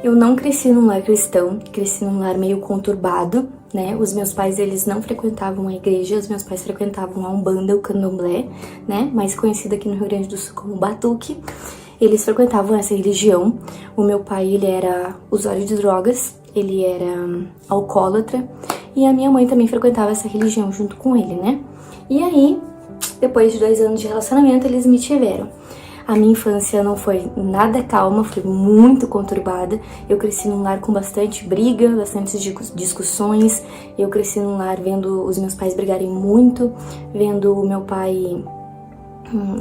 Eu não cresci num lar cristão, cresci num lar meio conturbado, né? Os meus pais, eles não frequentavam a igreja, os meus pais frequentavam a Umbanda, o Candomblé, né? Mais conhecida aqui no Rio Grande do Sul como Batuque. Eles frequentavam essa religião. O meu pai, ele era usuário de drogas, ele era alcoólatra, e a minha mãe também frequentava essa religião junto com ele, né? E aí, depois de 2 anos de relacionamento, eles me tiveram. A minha infância não foi nada calma, foi muito conturbada. Eu cresci num lar com bastante briga, bastante discussões. Eu cresci num lar vendo os meus pais brigarem muito, vendo o meu pai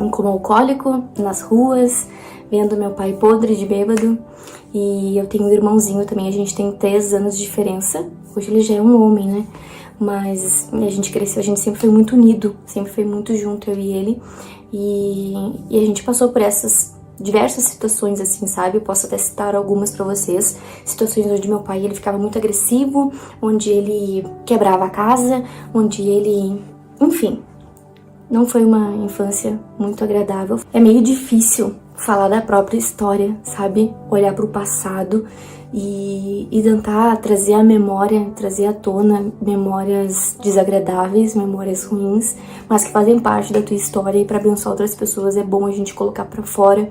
como alcoólico nas ruas, vendo meu pai podre de bêbado. E eu tenho um irmãozinho também, a gente tem 3 anos de diferença. Hoje ele já é um homem, né? Mas a gente cresceu, a gente sempre foi muito unido, sempre foi muito junto, eu e ele. E a gente passou por essas diversas situações, assim, sabe? Eu posso até citar algumas pra vocês. Situações onde meu pai, ele ficava muito agressivo, onde ele quebrava a casa, onde ele... Enfim, não foi uma infância muito agradável. É meio difícil falar da própria história, sabe? Olhar pro passado e tentar trazer à memória, trazer à tona memórias desagradáveis, memórias ruins, mas que fazem parte da tua história, e para abençoar outras pessoas é bom a gente colocar para fora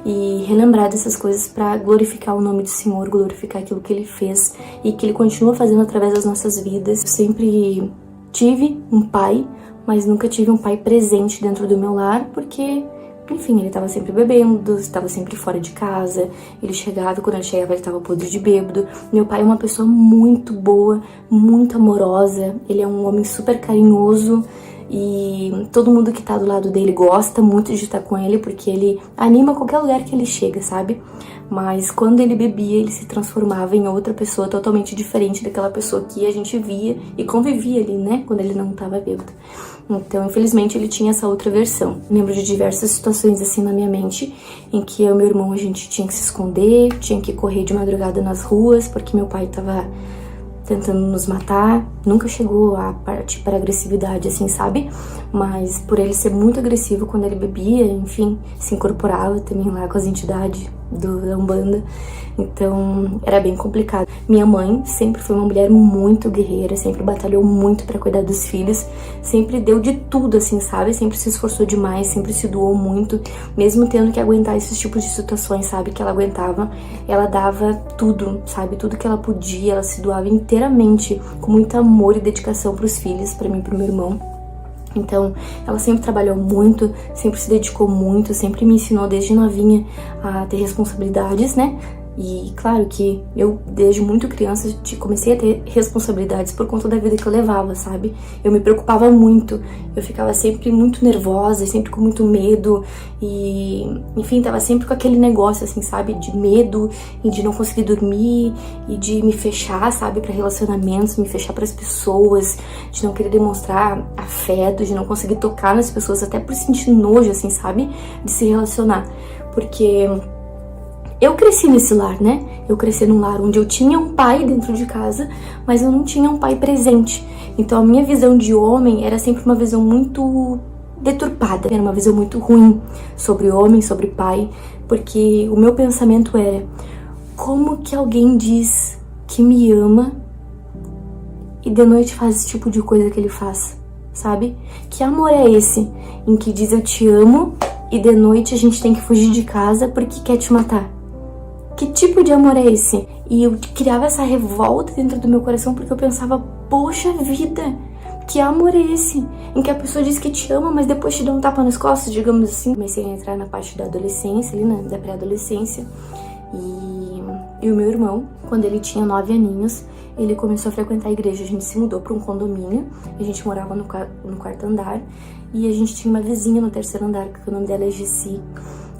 e relembrar dessas coisas para glorificar o nome do Senhor, glorificar aquilo que Ele fez e que Ele continua fazendo através das nossas vidas. Eu sempre tive um pai, mas nunca tive um pai presente dentro do meu lar, porque... Enfim, ele tava sempre bebendo, estava sempre fora de casa, ele chegava, quando ele chegava ele tava podre de bêbado. Meu pai é uma pessoa muito boa, muito amorosa, ele é um homem super carinhoso e todo mundo que tá do lado dele gosta muito de estar com ele, porque ele anima qualquer lugar que ele chega, sabe? Mas quando ele bebia, ele se transformava em outra pessoa totalmente diferente daquela pessoa que a gente via e convivia ali, né? Quando ele não tava bêbado. Então, infelizmente, ele tinha essa outra versão. Lembro de diversas situações assim na minha mente, em que eu e meu irmão, a gente tinha que se esconder, tinha que correr de madrugada nas ruas, porque meu pai tava tentando nos matar. Nunca chegou a partir para agressividade, assim, sabe? Mas por ele ser muito agressivo quando ele bebia, enfim, se incorporava também lá com as entidades da Umbanda. Então, era bem complicado. Minha mãe sempre foi uma mulher muito guerreira, sempre batalhou muito pra cuidar dos filhos, sempre deu de tudo, assim, sabe? Sempre se esforçou demais, sempre se doou muito, mesmo tendo que aguentar esses tipos de situações, sabe? Que ela aguentava, ela dava tudo, sabe? Tudo que ela podia, ela se doava inteiramente, com muito amor e dedicação pros filhos, pra mim e pro meu irmão. Então, ela sempre trabalhou muito, sempre se dedicou muito, sempre me ensinou desde novinha a ter responsabilidades, né? E claro que eu, desde muito criança, comecei a ter responsabilidades por conta da vida que eu levava, sabe? Eu me preocupava muito, eu ficava sempre muito nervosa, sempre com muito medo e, enfim, tava sempre com aquele negócio, assim, sabe? De medo e de não conseguir dormir e de me fechar, sabe? Pra relacionamentos, me fechar pras pessoas, de não querer demonstrar afeto, de não conseguir tocar nas pessoas, até por sentir nojo, assim, sabe? De se relacionar, porque... Eu cresci nesse lar, né? Eu cresci num lar onde eu tinha um pai dentro de casa, mas eu não tinha um pai presente. Então a minha visão de homem era sempre uma visão muito deturpada, era uma visão muito ruim sobre homem, sobre pai, porque o meu pensamento era: como que alguém diz que me ama e de noite faz esse tipo de coisa que ele faz, sabe? Que amor é esse em que diz eu te amo e de noite a gente tem que fugir de casa porque quer te matar? Que tipo de amor é esse? E eu criava essa revolta dentro do meu coração porque eu pensava, poxa vida, que amor é esse? Em que a pessoa diz que te ama, mas depois te dá um tapa nas costas, digamos assim. Comecei a entrar na parte da adolescência, ali, né, da pré-adolescência. E o meu irmão, quando ele tinha 9 aninhos, ele começou a frequentar a igreja. A gente se mudou para um condomínio, a gente morava no 4º andar, e a gente tinha uma vizinha no 3º andar, que o nome dela é Jessi.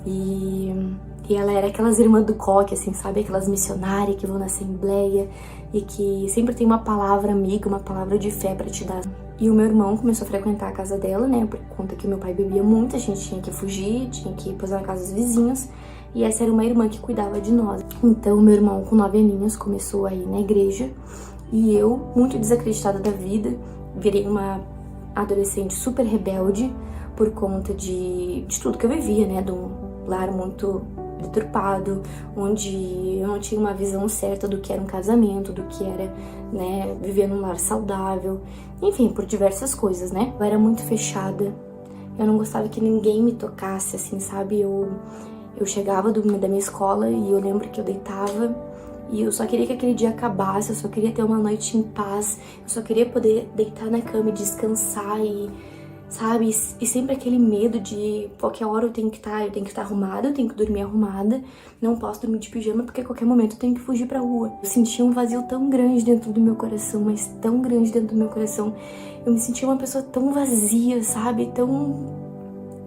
E ela era aquelas irmãs do coque, assim, sabe? Aquelas missionárias que vão na assembleia e que sempre tem uma palavra amiga, uma palavra de fé pra te dar. E o meu irmão começou a frequentar a casa dela, né? Por conta que meu pai bebia muito, a gente tinha que fugir, tinha que ir posar na casa dos vizinhos. E essa era uma irmã que cuidava de nós. Então, meu irmão, com 9 aninhos, começou a ir na igreja. E eu, muito desacreditada da vida, virei uma adolescente super rebelde por conta de tudo que eu vivia, né? De um lar muito deturpado, onde eu não tinha uma visão certa do que era um casamento, do que era, né, viver num lar saudável, enfim, por diversas coisas, né? Eu era muito fechada, eu não gostava que ninguém me tocasse, assim, sabe? Eu chegava da minha escola e eu lembro que eu deitava e eu só queria que aquele dia acabasse, eu só queria ter uma noite em paz, eu só queria poder deitar na cama e descansar e, sabe? E sempre aquele medo de qualquer hora eu tenho que estar arrumada, eu tenho que dormir arrumada, não posso dormir de pijama porque a qualquer momento eu tenho que fugir pra rua. Eu sentia um vazio tão grande dentro do meu coração, mas tão grande dentro do meu coração. Eu me sentia uma pessoa tão vazia, sabe? Tão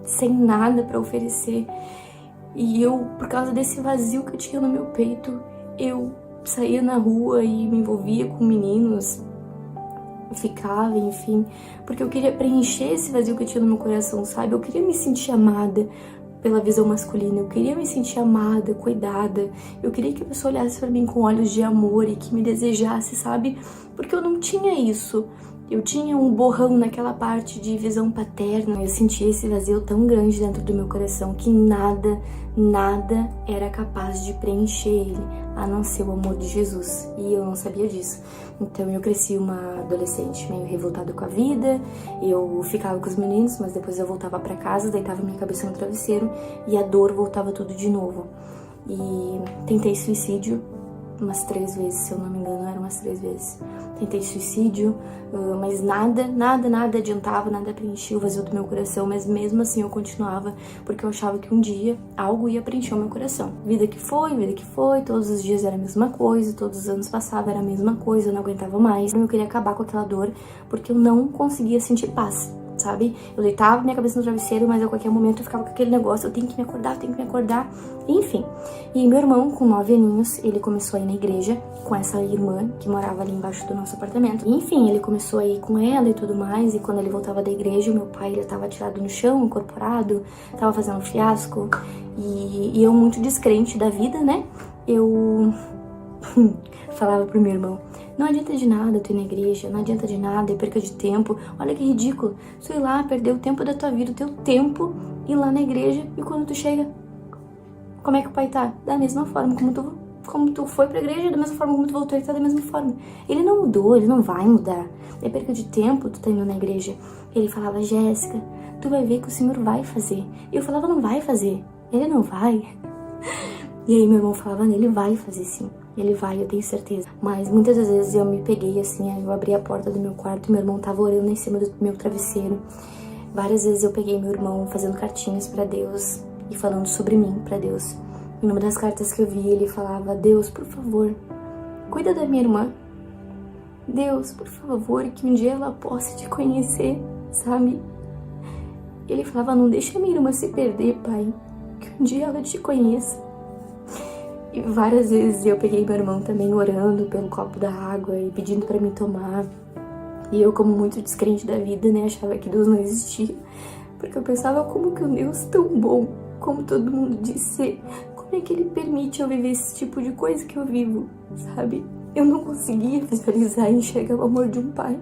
sem nada pra oferecer. E eu, por causa desse vazio que eu tinha no meu peito, eu saía na rua e me envolvia com meninos, ficava, enfim, porque eu queria preencher esse vazio que eu tinha no meu coração, sabe? Eu queria me sentir amada pela visão masculina, eu queria me sentir amada, cuidada, eu queria que a pessoa olhasse pra mim com olhos de amor e que me desejasse, sabe? Porque eu não tinha isso. Eu tinha um borrão naquela parte de visão paterna. Eu sentia esse vazio tão grande dentro do meu coração que nada era capaz de preencher ele, a não ser o amor de Jesus. E eu não sabia disso. Então eu cresci uma adolescente meio revoltada com a vida. Eu ficava com os meninos, mas depois eu voltava pra casa, deitava minha cabeça no travesseiro e a dor voltava tudo de novo. E tentei suicídio umas 3 vezes, se eu não me engano, eram umas 3 vezes. Tentei suicídio, mas nada adiantava, nada preenchia o vazio do meu coração, mas mesmo assim eu continuava, porque eu achava que um dia algo ia preencher o meu coração. Vida que foi, todos os dias era a mesma coisa, todos os anos passavam, era a mesma coisa, eu não aguentava mais. Eu queria acabar com aquela dor, porque eu não conseguia sentir paz, sabe? Eu deitava minha cabeça no travesseiro, mas a qualquer momento eu ficava com aquele negócio, eu tenho que me acordar, enfim. E meu irmão, com 9 aninhos, ele começou a ir na igreja com essa irmã que morava ali embaixo do nosso apartamento. E, enfim, ele começou a ir com ela e tudo mais, e quando ele voltava da igreja, meu pai, ele tava tirado no chão, incorporado, tava fazendo um fiasco, e eu muito descrente da vida, né? Eu falava pro meu irmão: não adianta de nada tu ir na igreja, não adianta de nada, é perca de tempo. Olha que ridículo, tu ir lá, perder o tempo da tua vida, o teu tempo, ir lá na igreja, e quando tu chega, como é que o pai tá? Da mesma forma como tu foi pra igreja, da mesma forma como tu voltou, ele tá da mesma forma. Ele não mudou, ele não vai mudar. É perca de tempo tu tá indo na igreja. Ele falava: Jéssica, tu vai ver que o Senhor vai fazer. E eu falava: não vai fazer, ele não vai. E aí meu irmão falava: ele vai fazer sim. Ele vai, eu tenho certeza. Mas muitas das vezes eu me peguei assim, eu abri a porta do meu quarto e meu irmão tava orando em cima do meu travesseiro. Várias vezes eu peguei meu irmão fazendo cartinhas pra Deus e falando sobre mim pra Deus. E numa das cartas que eu vi, ele falava: Deus, por favor, cuida da minha irmã. Deus, por favor, que um dia ela possa te conhecer, sabe? Ele falava: não deixa minha irmã se perder, pai, que um dia ela te conheça. E várias vezes eu peguei meu irmão também orando pelo copo da água e pedindo pra mim tomar. E eu, como muito descrente da vida, né, achava que Deus não existia. Porque eu pensava: como que um Deus tão bom, como todo mundo diz ser, como é que ele permite eu viver esse tipo de coisa que eu vivo, sabe? Eu não conseguia visualizar e enxergar o amor de um pai.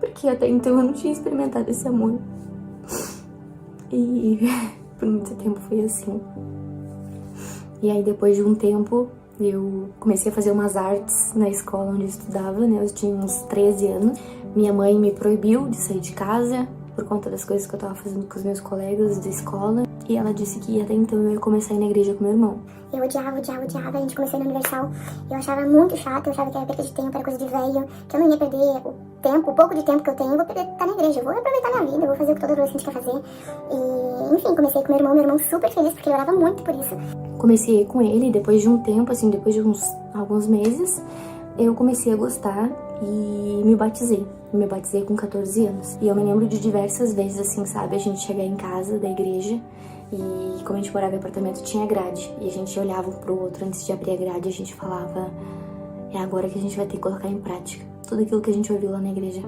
Porque até então eu não tinha experimentado esse amor. E por muito tempo foi assim. E aí depois de um tempo eu comecei a fazer umas artes na escola onde eu estudava, né? Eu tinha uns 13 anos. Minha mãe me proibiu de sair de casa por conta das coisas que eu tava fazendo com os meus colegas da escola. E ela disse que até então eu ia começar a ir na igreja com meu irmão. Eu odiava. A gente começou no Universal. Eu achava muito chato, eu achava que era perda de tempo, era coisa de velho. Que eu não ia perder o tempo, o pouco de tempo que eu tenho, eu vou perder estar na igreja. Eu vou aproveitar minha vida, eu vou fazer o que todo adolescente quer fazer. E, enfim, comecei com meu irmão super feliz, porque ele orava muito por isso. Comecei a ir com ele, depois de um tempo, assim, depois de alguns meses, eu comecei a gostar e me batizei. Me batizei com 14 anos. E eu me lembro de diversas vezes, assim, sabe, a gente chegar em casa da igreja e, como a gente morava em apartamento, tinha grade. E a gente olhava um pro outro antes de abrir a grade, a gente falava: é agora que a gente vai ter que colocar em prática tudo aquilo que a gente ouviu lá na igreja.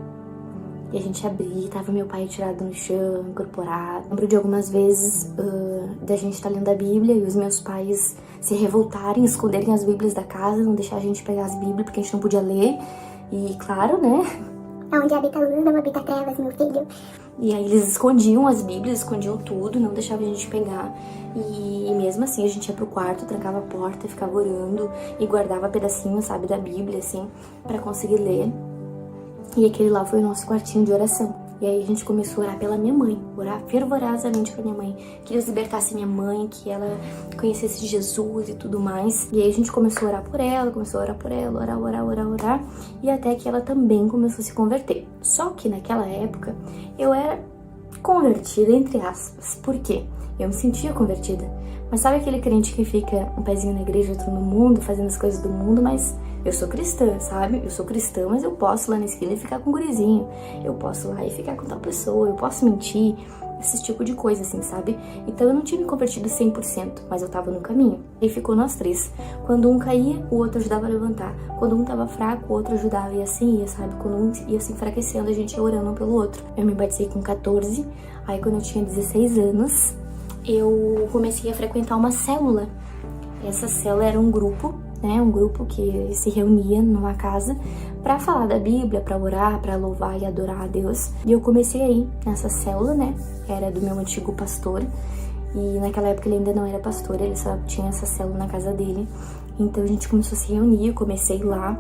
E a gente abria, tava meu pai tirado no chão, incorporado. Lembro de algumas vezes da gente estar lendo a Bíblia e os meus pais se revoltarem, esconderem as Bíblias da casa, não deixar a gente pegar as Bíblias porque a gente não podia ler. E claro, né? Onde habita a luz, não habita trevas, meu filho. E aí eles escondiam as Bíblias, escondiam tudo, não deixavam a gente pegar. E mesmo assim a gente ia pro quarto, trancava a porta, ficava orando e guardava pedacinhos, sabe, da Bíblia, assim, pra conseguir ler. E aquele lá foi o nosso quartinho de oração. E aí a gente começou a orar pela minha mãe, orar fervorosamente pra minha mãe, que Deus libertasse minha mãe, que ela conhecesse Jesus e tudo mais. E aí a gente começou a orar por ela, orar, e até que ela também começou a se converter. Só que naquela época eu era convertida, entre aspas. Por quê? Eu me sentia convertida. Mas sabe aquele crente que fica um pezinho na igreja, outro no mundo, fazendo as coisas do mundo, mas eu sou cristã, sabe? Eu sou cristã, mas eu posso ir lá na esquina e ficar com um gurizinho. Eu posso ir lá e ficar com tal pessoa, eu posso mentir, esse tipo de coisa, assim, sabe? Então eu não tinha me convertido 100%, mas eu tava no caminho. E ficou nós três. Quando um caía, o outro ajudava a levantar. Quando um tava fraco, o outro ajudava. E assim ia, sabe? Quando um ia se enfraquecendo, a gente ia orando um pelo outro. Eu me batizei com 14, aí quando eu tinha 16 anos, eu comecei a frequentar uma célula. Essa célula era um grupo, né? Um grupo que se reunia numa casa para falar da Bíblia, para orar, para louvar e adorar a Deus. E eu comecei aí nessa célula, né? Era do meu antigo pastor. E naquela época ele ainda não era pastor, ele só tinha essa célula na casa dele. Então a gente começou a se reunir, eu comecei lá.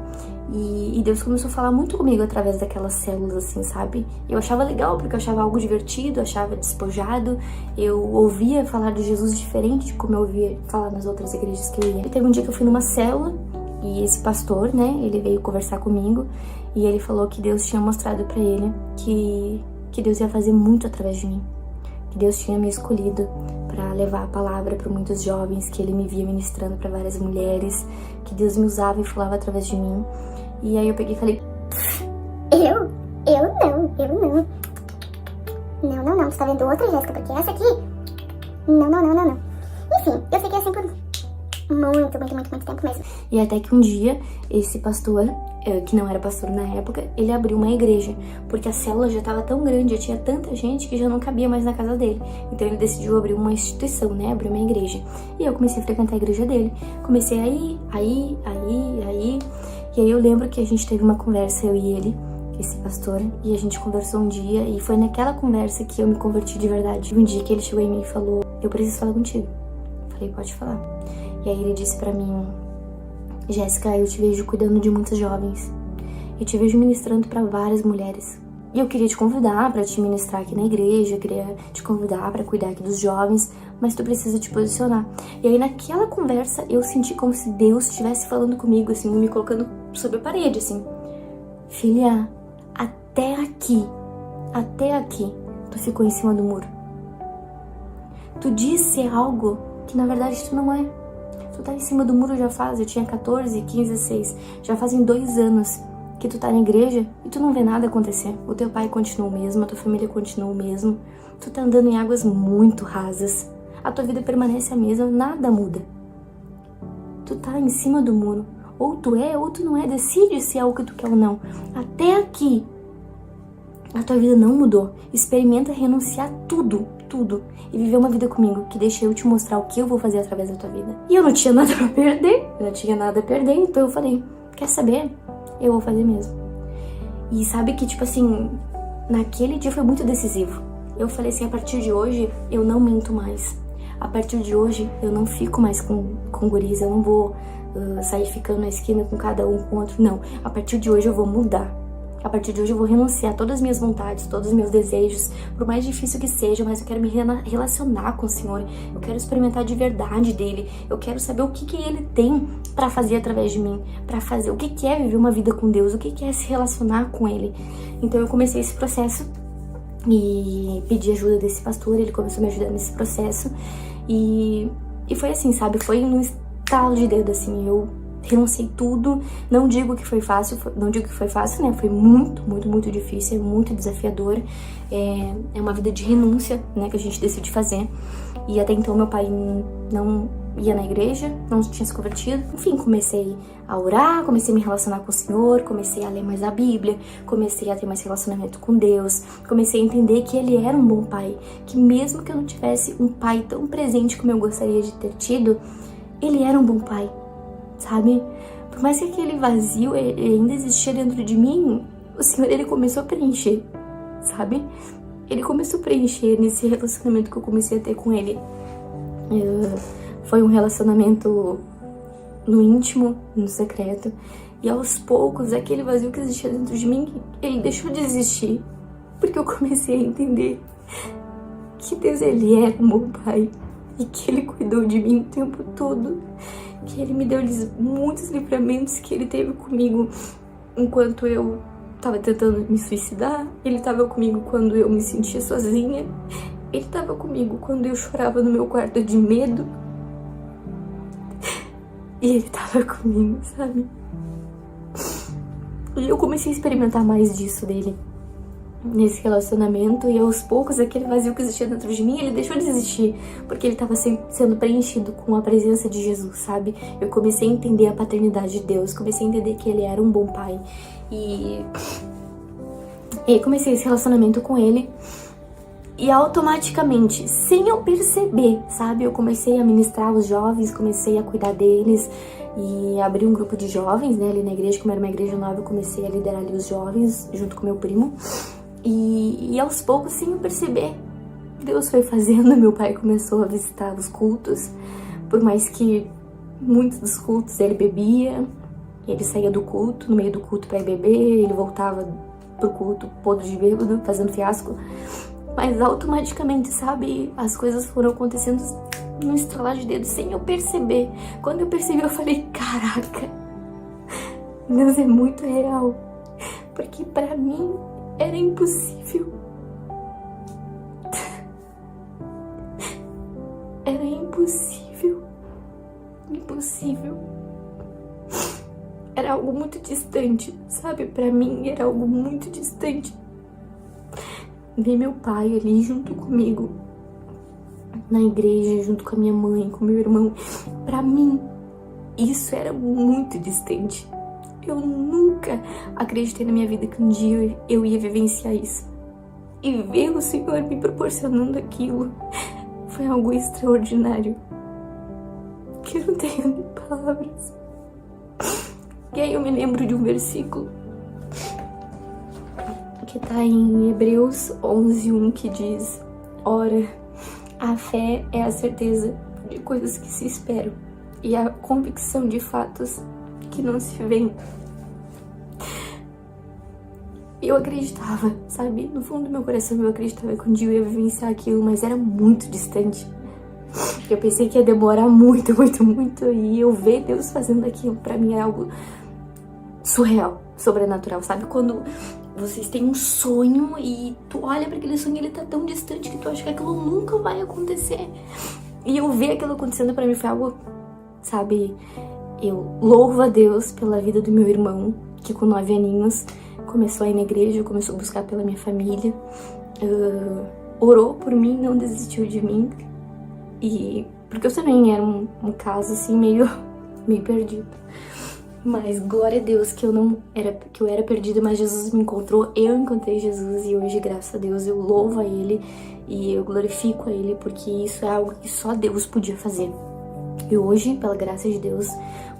E Deus começou a falar muito comigo através daquelas células, assim, sabe? Eu achava legal, porque eu achava algo divertido, achava despojado. Eu ouvia falar de Jesus diferente de como eu ouvia falar nas outras igrejas que eu ia. E teve um dia que eu fui numa célula, e esse pastor, né, ele veio conversar comigo. E ele falou que Deus tinha mostrado pra ele que Deus ia fazer muito através de mim. Que Deus tinha me escolhido para levar a palavra para muitos jovens, que ele me via ministrando para várias mulheres, que Deus me usava e falava através de mim. E aí eu peguei e falei: Eu não. Não, você tá vendo outra, Jéssica, porque essa aqui, não. Enfim, eu fiquei assim por muito tempo mesmo. E até que um dia, esse pastor, que não era pastor na época, ele abriu uma igreja, porque a célula já estava tão grande, já tinha tanta gente que já não cabia mais na casa dele. Então ele decidiu abrir uma instituição, né, abrir uma igreja. E eu comecei a frequentar a igreja dele. Comecei a ir. E aí eu lembro que a gente teve uma conversa, eu e ele, esse pastor, e a gente conversou um dia, e foi naquela conversa que eu me converti de verdade. Um dia que ele chegou em mim e falou: eu preciso falar contigo. Eu falei: pode falar. E aí ele disse pra mim: Jéssica, eu te vejo cuidando de muitos jovens. Eu te vejo ministrando pra várias mulheres. E eu queria te convidar pra te ministrar aqui na igreja, eu queria te convidar pra cuidar aqui dos jovens, mas tu precisa te posicionar. E aí naquela conversa eu senti como se Deus estivesse falando comigo, assim, me colocando sobre a parede, assim: filha, até aqui, tu ficou em cima do muro. Tu disse algo que na verdade tu não é. Tu tá em cima do muro já faz, eu tinha 14, 15, 16, já fazem 2 anos que tu tá na igreja e tu não vê nada acontecer. O teu pai continua o mesmo, a tua família continua o mesmo. Tu tá andando em águas muito rasas. A tua vida permanece a mesma, nada muda. Tu tá em cima do muro. Ou tu é, ou tu não é. Decide se é o que tu quer ou não. Até aqui, a tua vida não mudou. Experimenta renunciar tudo e viver uma vida comigo, que deixa eu te mostrar o que eu vou fazer através da tua vida. E eu não tinha nada pra perder, então eu falei: quer saber? Eu vou fazer mesmo. E sabe que, tipo assim, naquele dia foi muito decisivo. Eu falei assim: a partir de hoje eu não minto mais. A partir de hoje eu não fico mais com guris, eu não vou sair ficando na esquina com cada um com o outro, não. A partir de hoje eu vou mudar. A partir de hoje eu vou renunciar a todas as minhas vontades, todos os meus desejos, por mais difícil que seja, mas eu quero me relacionar com o Senhor, eu quero experimentar de verdade dele, eu quero saber o que ele tem pra fazer através de mim, pra fazer, o que é viver uma vida com Deus, o que é se relacionar com ele. Então eu comecei esse processo e pedi ajuda desse pastor, ele começou a me ajudar nesse processo e foi assim, sabe, foi num estalo de dedo, assim, eu renunciei tudo. Não digo que foi fácil, né? Foi muito difícil, é muito desafiador. É uma vida de renúncia, né, que a gente decide fazer. E até então meu pai não ia na igreja, não tinha se convertido. Enfim, comecei a orar, comecei a me relacionar com o Senhor, comecei a ler mais a Bíblia, comecei a ter mais relacionamento com Deus, comecei a entender que Ele era um bom pai, que mesmo que eu não tivesse um pai tão presente como eu gostaria de ter tido, Ele era um bom pai. Sabe? Por mais que aquele vazio ele ainda existia dentro de mim, o Senhor, ele começou a preencher, sabe? Ele começou a preencher nesse relacionamento que eu comecei a ter com ele. Foi um relacionamento no íntimo, no secreto. E aos poucos, aquele vazio que existia dentro de mim, ele deixou de existir. Porque eu comecei a entender que Deus, ele era um bom pai. E que ele cuidou de mim o tempo todo. Que ele me deu muitos livramentos, que ele teve comigo enquanto eu tava tentando me suicidar. Ele tava comigo quando eu me sentia sozinha. Ele tava comigo quando eu chorava no meu quarto de medo. E ele tava comigo, sabe? E eu comecei a experimentar mais disso dele nesse relacionamento, e aos poucos aquele vazio que existia dentro de mim, ele deixou de existir, porque ele tava sendo preenchido com a presença de Jesus, sabe? Eu comecei a entender a paternidade de Deus, comecei a entender que ele era um bom pai, e aí comecei esse relacionamento com ele, e automaticamente, sem eu perceber, sabe? Eu comecei a ministrar os jovens, comecei a cuidar deles, e abri um grupo de jovens, né, ali na igreja. Como era uma igreja nova, eu comecei a liderar ali os jovens, junto com meu primo. E aos poucos, sem eu perceber, Deus foi fazendo. Meu pai começou a visitar os cultos, por mais que muitos dos cultos ele bebia, ele saía do culto, no meio do culto pra ir beber, ele voltava pro culto podre de bêbado, fazendo fiasco. Mas automaticamente, sabe, as coisas foram acontecendo no estralar de dedos, sem eu perceber. Quando eu percebi, eu falei, caraca, Deus é muito real. Porque pra mim era impossível. Era impossível. Impossível. Era algo muito distante, sabe? Pra mim era algo muito distante. Ver meu pai ali junto comigo, na igreja, junto com a minha mãe, com meu irmão. Pra mim, isso era muito distante. Eu nunca acreditei na minha vida que um dia eu ia vivenciar isso. E ver o Senhor me proporcionando aquilo foi algo extraordinário, que eu não tenho nem palavras. E aí eu me lembro de um versículo que tá em Hebreus 11:1, que diz: ora, a fé é a certeza de coisas que se esperam e a convicção de fatos que não se veem. Eu acreditava, sabe? No fundo do meu coração eu acreditava que um dia eu ia vivenciar aquilo, mas era muito distante. Eu pensei que ia demorar muito, e eu ver Deus fazendo aquilo pra mim é algo surreal, sobrenatural, sabe? Quando vocês têm um sonho e tu olha pra aquele sonho e ele tá tão distante que tu acha que aquilo nunca vai acontecer. E eu ver aquilo acontecendo pra mim foi algo, sabe? Eu louvo a Deus pela vida do meu irmão, que com 9 aninhos começou a ir na igreja, começou a buscar pela minha família, orou por mim, não desistiu de mim. E porque eu também era um caso assim meio perdido. Mas glória a Deus que eu era perdida, mas Jesus me encontrou, eu encontrei Jesus, e hoje, graças a Deus, eu louvo a Ele e eu glorifico a Ele, porque isso é algo que só Deus podia fazer. E hoje, pela graça de Deus,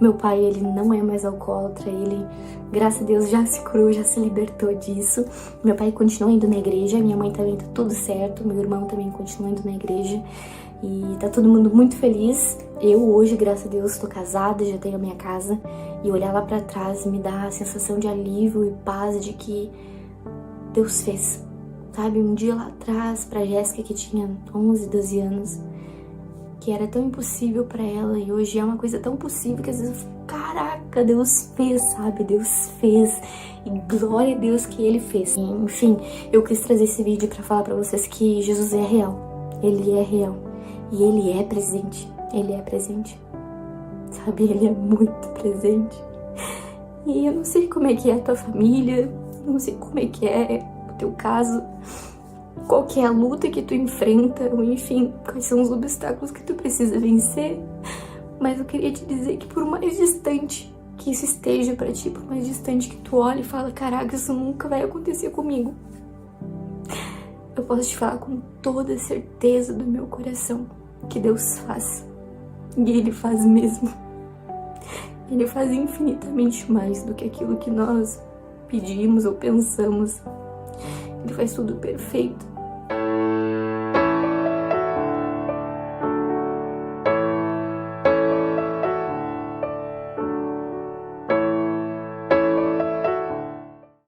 meu pai, ele não é mais alcoólatra, ele, graças a Deus, já se curou, já se libertou disso. Meu pai continua indo na igreja, minha mãe também tá tudo certo, meu irmão também continua indo na igreja. E tá todo mundo muito feliz. Eu hoje, graças a Deus, tô casada, já tenho a minha casa. E olhar lá pra trás me dá a sensação de alívio e paz de que Deus fez. Sabe, um dia lá atrás, pra Jéssica, que tinha 11, 12 anos, que era tão impossível pra ela, e hoje é uma coisa tão possível que às vezes eu fico, caraca, Deus fez, sabe? Deus fez. E glória a Deus que Ele fez. Enfim, eu quis trazer esse vídeo pra falar pra vocês que Jesus é real. Ele é real. E Ele é presente. Ele é presente. Sabe? Ele é muito presente. E eu não sei como é que é a tua família, não sei como é que é o teu caso, qual que é a luta que tu enfrenta, ou enfim, quais são os obstáculos que tu precisa vencer. Mas eu queria te dizer que por mais distante que isso esteja pra ti, por mais distante que tu olhe e fala, caraca, isso nunca vai acontecer comigo, eu posso te falar com toda a certeza do meu coração que Deus faz. E Ele faz mesmo. Ele faz infinitamente mais do que aquilo que nós pedimos ou pensamos. Ele faz tudo perfeito.